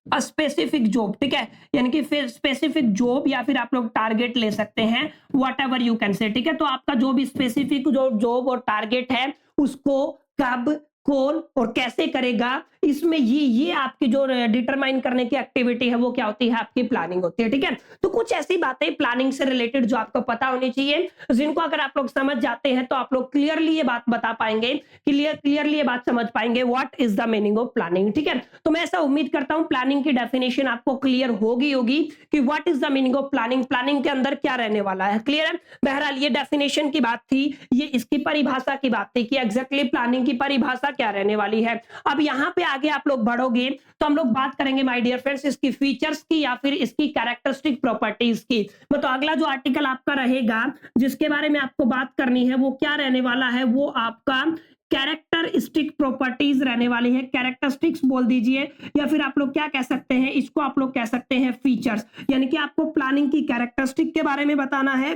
a specific job. ठीक है, यानी कि फिर स्पेसिफिक जॉब या फिर आप लोग टारगेट ले सकते हैं, what ever you can say. ठीक है, तो आपका जो भी स्पेसिफिक जो जॉब और टारगेट है उसको कब, कौन और कैसे करेगा, इसमें ये आपकी जो डिटरमाइन करने की एक्टिविटी है वो क्या होती है, आपकी प्लानिंग होती है। ठीक है, तो कुछ ऐसी बातें प्लानिंग से रिलेटेड जो आपको पता होनी चाहिए, जिनको अगर आप लोग समझ जाते हैं तो आप लोग क्लियरली ये बात बता पाएंगे, क्लियरली ये बात समझ पाएंगे what is the meaning of planning. ठीक है, तो मैं ऐसा उम्मीद करता हूं प्लानिंग की डेफिनेशन आपको क्लियर होगी कि what is the meaning of planning, planning के अंदर क्या रहने वाला है। क्लियर है? बहरहाल ये डेफिनेशन की बात थी, ये इसकी परिभाषा की बात थी कि एग्जैक्टली प्लानिंग की परिभाषा क्या रहने वाली है। अब यहां पे आगे आप लोग बढ़ोगे तो हम लोग बात करेंगे माय डियर फ्रेंड्स इसकी फीचर्स की या फिर इसकी कैरेक्टरिस्टिक प्रॉपर्टीज की। मतलब अगला जो आर्टिकल आपका रहेगा जिसके बारे में आपको बात करनी है वो क्या रहने वाला है, वो आपका कैरेक्टरिस्टिक प्रॉपर्टीज रहने वाली है। कैरेक्टरिस्टिक्स बोल दीजिए या फिर आप लोग क्या कह सकते हैं, इसको आप लोग कह सकते हैं फीचर्स, यानी कि आपको प्लानिंग की कैरेक्टरिस्टिक के बारे में बताना है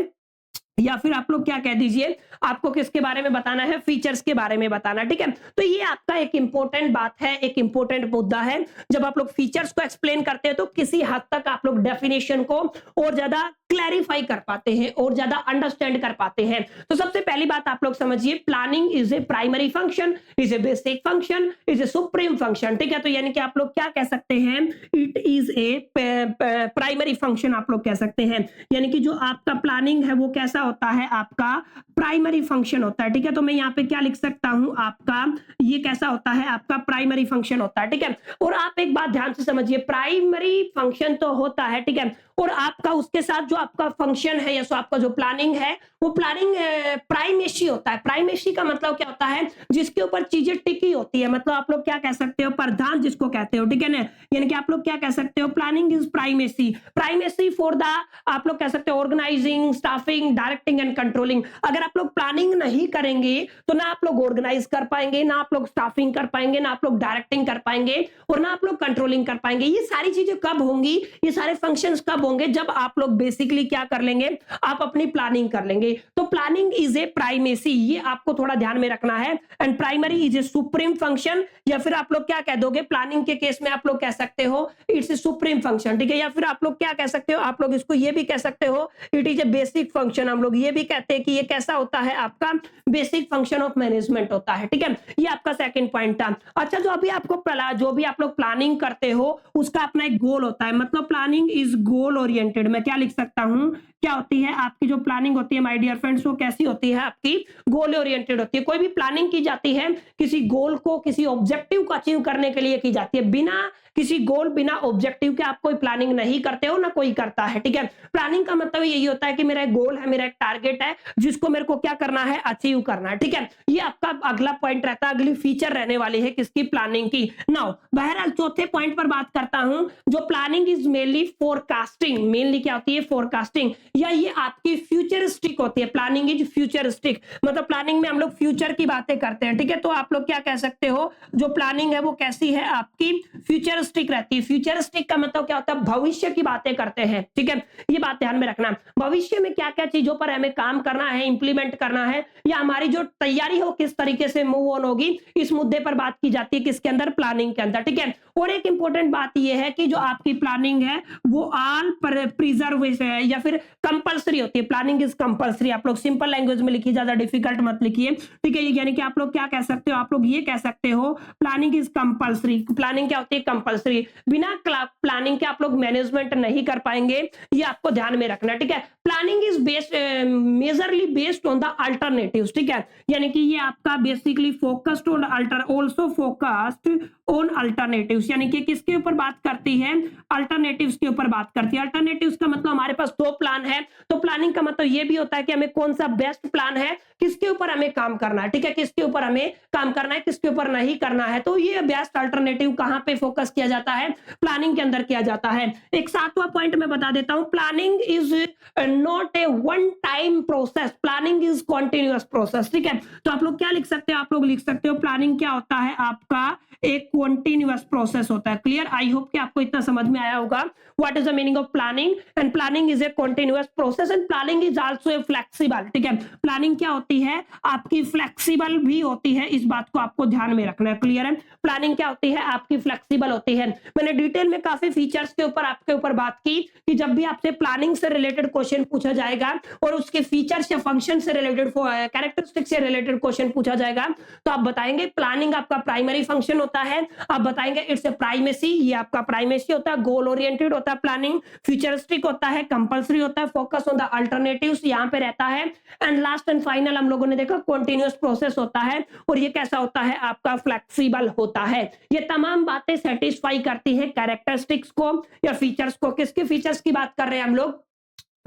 या फिर आप लोग क्या कह दीजिए, आपको किसके बारे में बताना है, फीचर्स के बारे में बताना। ठीक है, तो ये आपका एक इंपॉर्टेंट बात है, एक इंपॉर्टेंट मुद्दा है। जब आप लोग फीचर्स को एक्सप्लेन करते हैं तो किसी हद तक आप लोग डेफिनेशन को और ज्यादा क्लैरिफाई कर पाते हैं और ज्यादा अंडरस्टैंड कर पाते हैं। तो सबसे पहली बात आप लोग समझिए, planning is a primary function, is a basic function, is a supreme function. ठीक है, तो यानी कि आप लोग क्या कह सकते हैं, it is a primary function आप लोग कह सकते हैं, यानी कि जो आपका प्लानिंग है वो कैसा होता है, आपका प्राइमरी फंक्शन होता है। ठीक है, तो मैं यहाँ पे क्या लिख सकता हूं, आपका ये कैसा होता है, आपका प्राइमरी फंक्शन होता है। ठीक है, और आप एक बात ध्यान से समझिए, प्राइमरी फंक्शन तो होता है, ठीक है, और आपका उसके साथ जो आपका फंक्शन है या सो आपका जो प्लानिंग है वो प्लानिंग प्राइमेसी होता है। प्राइमेसी का मतलब क्या होता है, जिसके ऊपर चीजें टिकी होती है, मतलब आप लोग क्या कह सकते हो, प्रधान जिसको कहते हो, ठीक है ना, यानी कि आप लोग क्या कह सकते हो, planning is primacy. Primacy for the, आप लोग कह सकते हो, organising, staffing, directing and controlling. अगर आप लोग प्लानिंग नहीं करेंगे तो ना आप लोग ऑर्गेनाइज कर पाएंगे, ना आप लोग स्टाफिंग कर पाएंगे, ना आप लोग डायरेक्टिंग कर पाएंगे और ना आप लोग कंट्रोलिंग कर पाएंगे। ये सारी चीजें कब होंगी, ये सारे फंक्शंस कब होंगे, जब आप लोग बेसिकली क्या कर लेंगे, आप अपनी प्लानिंग कर लेंगे। तो प्लानिंग इज ए प्राइमेसी, ये आपको थोड़ा ध्यान में रखना है। And primary is a supreme function, या फिर आप लोग क्या कह दोगे, प्लानिंग के केस में आप लोग कह सकते हो इट्स ए सुप्रीम फंक्शन, ठीक है। या फिर आप लोग क्या कह सकते हो, आप लोग इसको ये भी कह सकते हो it is a basic function. हम लोग ये भी कहते हैं कि ये कैसा होता है, आपका बेसिक फंक्शन ऑफ मैनेजमेंट होता है, ठीक है। ये आपका सेकंड पॉइंट था। अच्छा, जो भी आप लोग प्लानिंग करते हो उसका अपना एक गोल होता है, मतलब प्लानिंग इज गोल ओरिएंटेड। मैं क्या लिख सकता हूं, क्या होती है आपकी जो प्लानिंग होती है माय डियर फ्रेंड्स, वो कैसी होती है, आपकी गोल ओरिएंटेड होती है। कोई भी प्लानिंग की जाती है किसी गोल को, किसी ऑब्जेक्टिव को अचीव करने के लिए की जाती है। बिना किसी गोल, बिना ऑब्जेक्टिव के आप कोई प्लानिंग नहीं करते हो, ना कोई करता है, ठीक है। प्लानिंग का मतलब यही होता है कि मेरा एक गोल है, मेरा एक टारगेट है जिसको मेरे को क्या करना है, अचीव करना है, ठीक है। ये आपका अगला पॉइंट रहता है, अगली फीचर रहने वाली है किसकी, प्लानिंग की। नाउ बहरहाल चौथे पॉइंट पर बात करता हूं, जो planning is mainly forecasting. Mainly क्या होती है, फोरकास्टिंग, या ये आपकी फ्यूचरिस्टिक होती है। प्लानिंग इज फ्यूचरिस्टिक, मतलब प्लानिंग में हम लोग फ्यूचर की बातें करते हैं, ठीक है। तो आप लोग क्या कह सकते हो, जो प्लानिंग है वो कैसी है, आपकी फ्यूचरिस्टिक रहती है। फ्यूचरिस्टिक का मतलब क्या होता है, भविष्य की बातें करते हैं, ठीक है। ये बात ध्यान में रखना, भविष्य में क्या क्या चीजों पर हमें काम करना है, इंप्लीमेंट करना है, या हमारी जो तैयारी हो किस तरीके से मूव ऑन होगी, इस मुद्दे पर बात की जाती है किसके अंदर, प्लानिंग के अंदर, ठीक है। और एक इंपॉर्टेंट बात यह है कि जो आपकी प्लानिंग है वो ऑल प्रिजर्वेशन है या फिर कंपलसरी होती है। प्लानिंग इज कंपलसरी, आप लोग सिंपल लैंग्वेज में लिखिए, ज्यादा डिफिकल्ट मत लिखिए, ठीक है। यानी कि आप लोग क्या कह सकते हो, आप लोग ये कह सकते हो प्लानिंग इज कंपलसरी। प्लानिंग क्या होती है, कंपलसरी। बिना प्लानिंग के आप लोग मैनेजमेंट नहीं कर पाएंगे, ये आपको ध्यान में रखना, ठीक है। Planning is based, majorly based on the alternatives, ठीक है। यानी कि ये आपका basically focused on also focused on alternatives, यानी कि किसके ऊपर बात करती है, अल्टरनेटिव्स के ऊपर बात करती है। अल्टरनेटिव्स का मतलब हमारे पास दो प्लान है, तो प्लानिंग का मतलब ये भी होता है कि हमें कौन सा बेस्ट प्लान है, किसके ऊपर हमें काम करना है, ठीक है, किसके ऊपर हमें काम करना है, किसके ऊपर नहीं करना है। तो ये बेस्ट अल्टरनेटिव कहां पे फोकस किया जाता है, प्लानिंग के अंदर किया जाता है। एक सातवां पॉइंट मैं बता देता हूं, planning is not a one time process, planning is continuous process, ठीक है। तो आप लोग क्या लिख सकते हो, आप लोग लिख सकते हो प्लानिंग क्या होता है, आपका एक कॉन्टिन्यूअस प्रोसेस होता है। क्लियर, आई होप कि आपको इतना समझ में आया होगा what is the meaning of planning. And planning is a continuous process and planning is also a flexible, ठीक है। प्लानिंग क्या होती है, आपकी फ्लेक्सिबल भी होती है, इस बात को आपको ध्यान में रखना है। क्लियर है, प्लानिंग क्या होती है, आपकी फ्लेक्सिबल होती है। मैंने डिटेल में काफी फीचर्स के ऊपर आपके ऊपर बात की कि जब भी आपसे प्लानिंग से रिलेटेड क्वेश्चन पूछा जाएगा और उसके फीचर्स या फंक्शन से रिलेटेड, कैरेक्टरिस्टिक से रिलेटेड क्वेश्चन पूछा जाएगा, तो आप बताएंगे प्लानिंग आपका प्राइमरी फंक्शन होता है, आप बताएंगे इट्स ए प्राइमेसी, ये आपका प्राइमेसी होता है, गोल ओरिएंटेड होता है प्लानिंग, फ्यूचरिस्टिक होता है, कंपलसरी होता है, फोकस ऑन द अल्टरनेटिव्स यहां पे रहता है, एंड लास्ट एंड फाइनल हम लोगों ने देखा कॉन्टिन्यूअस प्रोसेस होता है, और ये कैसा होता है, आपका फ्लेक्सिबल होता है। ये तमाम बातें सेटिस्फाई करती हैं कैरेक्टरिस्टिक्स को या फीचर्स को। किसके फीचर्स की बात कर रहे हैं हम लोग,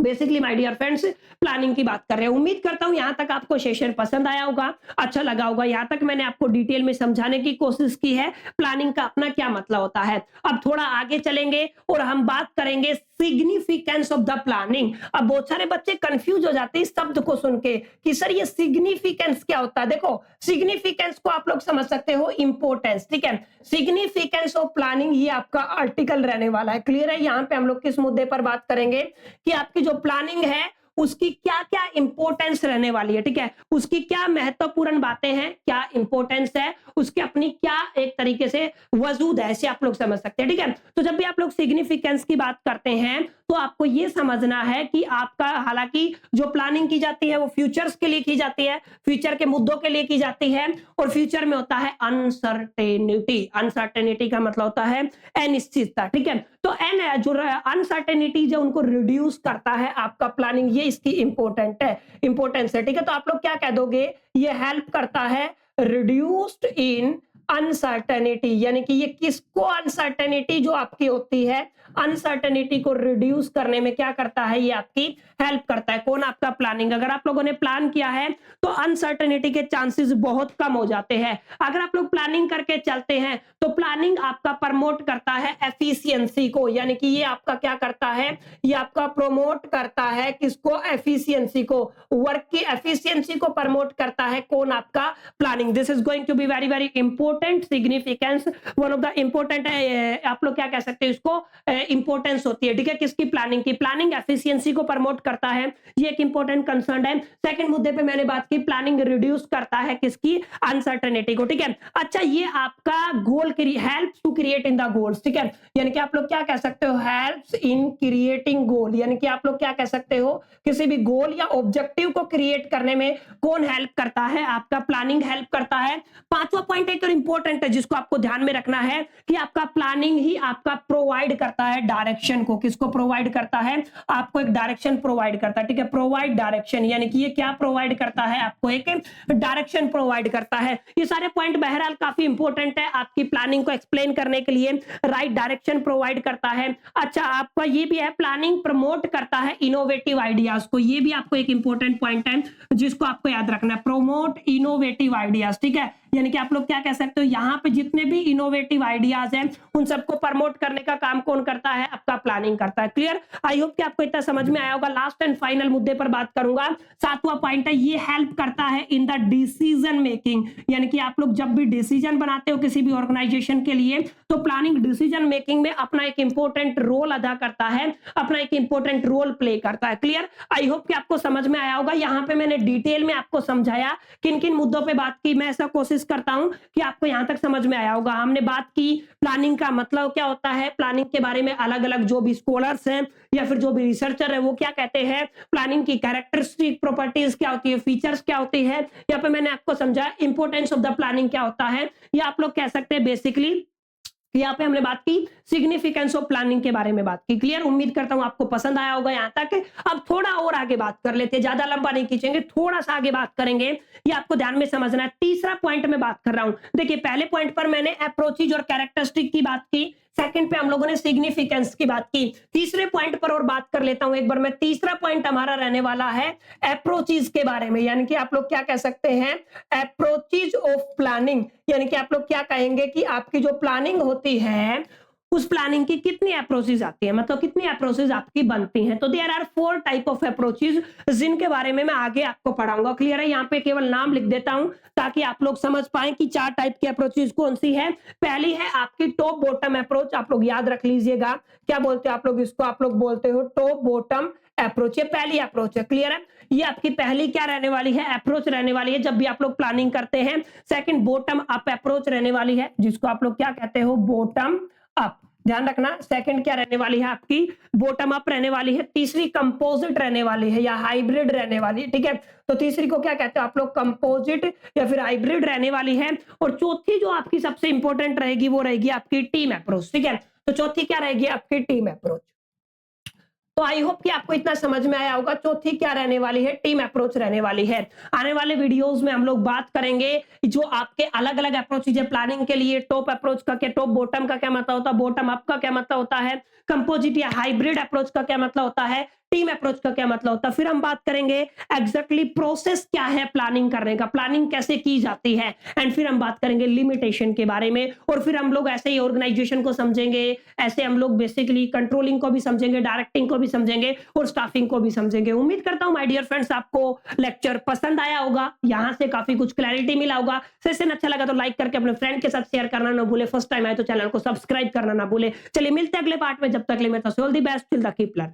basically my dear friends planning की बात कर रहे हैं। उम्मीद करता हूं यहां तक आपको सेशन पसंद आया होगा, अच्छा लगा होगा। यहां तक मैंने आपको डिटेल में समझाने की कोशिश की है प्लानिंग का अपना क्या मतलब होता है। अब थोड़ा आगे चलेंगे और हम बात करेंगे सिग्निफिकेंस ऑफ द प्लानिंग। अब बहुत सारे बच्चे कंफ्यूज हो जाते हैं इस शब्द को सुन के कि सर ये सिग्निफिकेंस क्या होता है। देखो, सिग्निफिकेंस को आप लोग समझ सकते हो इंपोर्टेंस, ठीक है। सिग्निफिकेंस ऑफ प्लानिंग ये आपका आर्टिकल रहने वाला है। क्लियर है, यहां पे हम लोग किस मुद्दे पर बात करेंगे कि आपकी जो प्लानिंग है उसकी क्या क्या इंपॉर्टेंस रहने वाली है, ठीक है। उसकी क्या महत्वपूर्ण बातें हैं, क्या इंपॉर्टेंस है, उसकी अपनी क्या एक तरीके से वजूद है, ऐसे आप लोग समझ सकते हैं, ठीक है। तो जब भी आप लोग सिग्निफिकेंस की बात करते हैं तो आपको यह समझना है कि आपका, हालांकि जो प्लानिंग की जाती है वो फ्यूचर्स के लिए की जाती है, फ्यूचर के मुद्दों के लिए की जाती है, और फ्यूचर में होता है अनसर्टेनिटी। अनसर्टेनिटी का मतलब होता है अनिश्चितता, ठीक है। तो एन जो अनसर्टेनिटी जो उनको रिड्यूस करता है आपका प्लानिंग, ये इसकी इंपॉर्टेंस है, ठीक है। तो आप लोग क्या कह दोगे, ये हेल्प करता है रिड्यूस्ड इन अनसर्टेनिटी, यानी कि ये किसको अनसर्टेनिटी जो आपकी होती है, अनसर्टेनिटी को रिड्यूस करने में क्या करता है, ये आपकी हेल्प करता है। कौन? आपका प्लानिंग। अगर आप लोगों ने प्लान किया है तो अनसर्टेनिटी के चांसेस बहुत कम हो जाते हैं। अगर आप लोग प्लानिंग करके चलते हैं तो प्लानिंग आपका प्रमोट करता है एफिशिएंसी को, यानी कि ये आपका क्या करता है, ये आपका प्रमोट करता है किसको? एफिशिएंसी को, वर्क की एफिशिएंसी को प्रमोट करता है। कौन? आपका planning. This is going to be very very important significance, one of the important, आप लोग क्या कह सकते हैं इसको, इंपॉर्टेंस होती है, ठीक है, किसकी? प्लानिंग की। प्लानिंग एफिशिएंसी को प्रमोट करता है, ये एक इंपॉर्टेंट कंसर्न है। सेकंड मुद्दे पे मैंने बात की, प्लानिंग रिड्यूस करता है किसकी? अनसर्टेनिटी को, ठीक है। अच्छा, ये आपका goal helps to create in the goals, ठीक है, यानी कि आप लोग क्या कह सकते हो, हेल्प्स इन क्रिएटिंग गोल, यानी कि आप लोग क्या कह सकते हो, किसी भी गोल या ऑब्जेक्टिव को क्रिएट करने में कौन हेल्प करता है? आपका प्लानिंग हेल्प करता है। पांचवा पॉइंट एक और इंपॉर्टेंट है जिसको आपको ध्यान में रखना है कि आपका प्लानिंग ही आपका प्रोवाइड करता है डायरेक्शन को। किसको प्रोवाइड करता है? आपको एक डायरेक्शन प्रोवाइड करता है, ठीक है, प्रोवाइड डायरेक्शन, यानी कि ये क्या प्रोवाइड करता है? आपको एक डायरेक्शन प्रोवाइड करता है। ये सारे पॉइंट बहरहाल काफी इंपॉर्टेंट है आपकी प्लानिंग को एक्सप्लेन करने के लिए। राइट डायरेक्शन प्रोवाइड करता है। अच्छा, आपका ये भी है, प्लानिंग प्रमोट करता है इनोवेटिव आइडियाज को, ये भी आपको एक इंपॉर्टेंट पॉइंट है जिसको आपको याद रखना है, प्रोमोट इनोवेटिव आइडियाज, ठीक है, यानी कि आप लोग क्या कह सकते हो, यहाँ पे जितने भी इनोवेटिव आइडियाज हैं उन सबको प्रमोट करने का काम कौन करता है? आपका प्लानिंग करता है। क्लियर? आई होप कि आपको इतना समझ में आया होगा। लास्ट एंड फाइनल मुद्दे पर बात करूंगा, सातवां पॉइंट है, ये हेल्प करता है इन द डिसीजन मेकिंग, यानी कि आप लोग जब भी डिसीजन बनाते हो किसी भी ऑर्गेनाइजेशन के लिए तो प्लानिंग डिसीजन मेकिंग में अपना एक इंपॉर्टेंट रोल अदा करता है, अपना एक इंपॉर्टेंट रोल प्ले करता है। क्लियर? आई होप कि आपको समझ में आया होगा। यहाँ पे मैंने डिटेल में आपको समझाया किन किन मुद्दों पे बात की, मैं ऐसा कोशिश करता हूं कि आपको यहां तक समझ में आया होगा। हमने बात की प्लानिंग का मतलब क्या होता है, प्लानिंग के बारे में अलग अलग जो भी स्कॉलर्स हैं या फिर जो भी रिसर्चर है वो क्या कहते हैं, प्लानिंग की कैरेक्टरिस्टिक प्रॉपर्टीज क्या होती है, फीचर्स क्या होती है, यहाँ पे मैंने आपको समझाया इंपॉर्टेंस ऑफ द प्लानिंग क्या होता है, या आप लोग कह सकते हैं बेसिकली यहाँ पे हमने बात की सिग्निफिकेंस ऑफ प्लानिंग के बारे में बात की। क्लियर? उम्मीद करता हूं आपको पसंद आया होगा यहाँ तक। अब थोड़ा और आगे बात कर लेते हैं, ज्यादा लंबा नहीं खींचेंगे, थोड़ा सा आगे बात करेंगे, ये आपको ध्यान में समझना है। तीसरा पॉइंट में बात कर रहा हूं, देखिए पहले पॉइंट पर मैंने अप्रोचेज और कैरेक्टरिस्टिक की बात की, सेकंड पे हम लोगों ने सिग्निफिकेंस की बात की, तीसरे पॉइंट पर और बात कर लेता हूं एक बार मैं। तीसरा पॉइंट हमारा रहने वाला है अप्रोचेज के बारे में, यानी कि आप लोग क्या कह सकते हैं, अप्रोचेज ऑफ प्लानिंग, यानी कि आप लोग क्या कहेंगे कि आपकी जो प्लानिंग होती है उस प्लानिंग की कितनी अप्रोचेज आती है, मतलब कितनी अप्रोचेज आपकी बनती हैं। तो there are 4 type of approaches जिनके बारे में मैं आगे आपको पढ़ाऊंगा। क्लियर है? यहाँ पे केवल नाम लिख देता हूं ताकि आप लोग समझ पाए कि 4 टाइप की अप्रोचेज कौन सी है। पहली है आपकी टॉप बॉटम अप्रोच, आप लोग याद रख लीजिएगा, क्या बोलते हैं आप लोग इसको, आप लोग बोलते हो टॉप बॉटम अप्रोच, ये पहली अप्रोच है। क्लियर है? ये आपकी पहली क्या रहने वाली है, अप्रोच रहने वाली है जब भी आप लोग प्लानिंग करते हैं। सेकंड बॉटम अप अप्रोच रहने वाली है जिसको आप लोग क्या कहते हो, बॉटम अप, ध्यान रखना। सेकंड क्या रहने वाली है आपकी, बॉटम अप रहने वाली है। तीसरी कंपोजिट रहने वाली है या हाइब्रिड रहने वाली है, ठीक है, तो तीसरी को क्या कहते हो आप लोग, कंपोजिट या फिर हाइब्रिड रहने वाली है। और चौथी जो आपकी सबसे इंपॉर्टेंट रहेगी वो रहेगी आपकी टीम अप्रोच, ठीक है, तो चौथी क्या रहेगी आपकी, टीम अप्रोच। तो आई होप कि आपको इतना समझ में आया होगा। चौथी क्या रहने वाली है, टीम अप्रोच रहने वाली है। आने वाले वीडियोस में हम लोग बात करेंगे जो आपके अलग अलग अप्रोचेज है प्लानिंग के लिए, टॉप अप्रोच का क्या, टॉप बॉटम का क्या मतलब होता है, बॉटम अप का क्या मतलब होता है, कंपोजिट या हाइब्रिड अप्रोच का क्या मतलब होता है, टीम अप्रोच का क्या मतलब होता है। फिर हम बात करेंगे एग्जैक्टली प्रोसेस क्या है प्लानिंग करने का, प्लानिंग कैसे की जाती है, एंड फिर हम बात करेंगे लिमिटेशन के बारे में। और फिर हम लोग ऐसे ही ऑर्गेनाइजेशन को समझेंगे, ऐसे हम लोग बेसिकली कंट्रोलिंग को भी समझेंगे, डायरेक्टिंग को भी समझेंगे और स्टाफिंग को भी समझेंगे। उम्मीद करता हूं माय डियर फ्रेंड्स आपको लेक्चर पसंद आया होगा, यहां से काफी कुछ क्लैरिटी मिला होगा। सेशन अच्छा लगा तो लाइक करके अपने फ्रेंड के साथ शेयर करना ना भूले, फर्स्ट टाइम आए तो चैनल को सब्सक्राइब करना ना भूले। चलिए मिलते हैं अगले पार्ट में, जब तक के लिए मैं all the best, till the keep learning.